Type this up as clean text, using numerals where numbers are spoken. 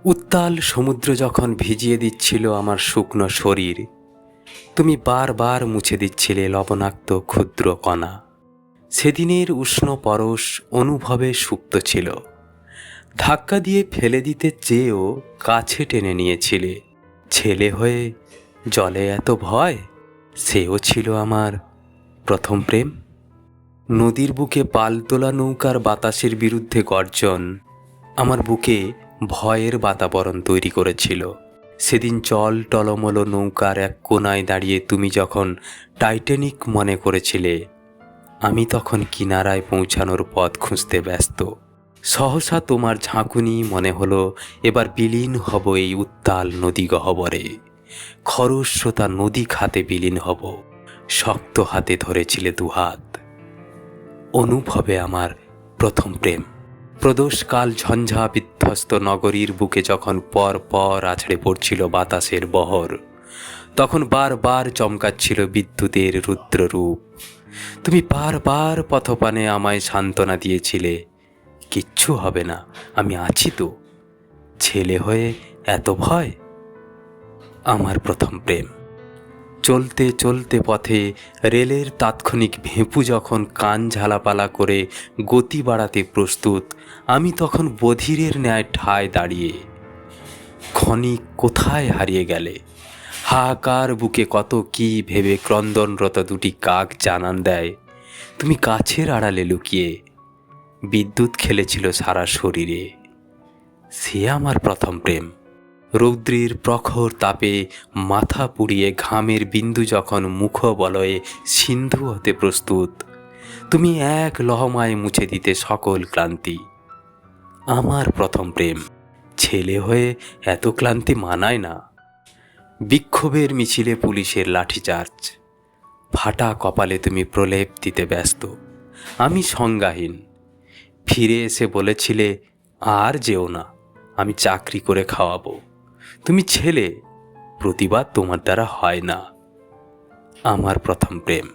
উত্তাল সমুদ্র যখন ভিজিয়ে দিচ্ছিল আমার শুকনো শরীর, তুমি বারবার মুছে দিচ্ছিলে লবণাক্ত ক্ষুদ্র কণা। সেদিনের উষ্ণ পরশ অনুভবে সুপ্ত ছিল। ধাক্কা দিয়ে ফেলে দিতে চেয়েও কাছে টেনে নিয়েছিলে। ছেলে হয়ে জলে এত ভয়, সেও ছিল আমার প্রথম প্রেম। নদীর বুকে পালতোলা নৌকার বাতাসের বিরুদ্ধে গর্জন আমার বুকে ভয়ের বাতাবরণ তৈরি করেছিল। সেদিন চল টলমল নৌকার এক কোনায় দাঁড়িয়ে তুমি যখন টাইটানিক মনে করেছিলে, আমি তখন কিনারায় পৌঁছানোর পথ খুঁজতে ব্যস্ত। সহসা তোমার ঝাঁকুনি মনে হলো এবার বিলীন হব এই উত্তাল নদী গহ্বরে। খরস্রোতা নদী খাতে বিলীন হব। শক্ত হাতে ধরেছিলে দুহাত। অনুভবে আমার প্রথম প্রেম। প্রদোষকাল ঝঞ্ঝা বিধ্বস্ত নগরীর বুকে যখন পর পর আছড়ে পড়ছিল বাতাসের বহর, তখন বারবার চমকাচ্ছিল বিদ্যুতের রুদ্ররূপ। তুমি বারবার পথপানে আমায় সান্ত্বনা দিয়েছিলে, কিচ্ছু হবে না, আমি আছি তো। ছেলে হয়ে এত ভয়। আমার প্রথম প্রেম। চলতে চলতে পথে রেলের তাৎক্ষণিক ভেঁপু যখন কান ঝালাপালা করে গতি বাড়াতে প্রস্তুত, আমি তখন বধিরের ন্যায় ঠায় দাঁড়িয়ে। ক্ষণিক কোথায় হারিয়ে গেলে? হাহাকার বুকে কত কি ভেবে ক্রন্দনরত দুটি কাক জানান দেয়, তুমি গাছের আড়ালে লুকিয়ে। বিদ্যুৎ খেলেছিল সারা শরীরে। সে আমার প্রথম প্রেম। রৌদ্রের প্রখর তাপে মাথা পুড়িয়ে ঘামের বিন্দু যখন মুখবলয়ে সিন্ধু হতে প্রস্তুত, তুমি এক লহমায় মুছে দিতে সকল ক্লান্তি। আমার প্রথম প্রেম। ছেলে হয়ে এত ক্লান্তি মানায় না। বিক্ষোভের মিছিলে পুলিশের লাঠিচার্জ। ফাটা কপালে তুমি প্রলেপ দিতে ব্যস্ত, আমি সংজ্ঞাহীন। ফিরে এসে বলেছিলে, আর যেও না, আমি চাকরি করে খাওয়াবো। তুমি ছেলে, প্রতিবাদ তোমার দ্বারা হয় না। আমার প্রথম প্রেম।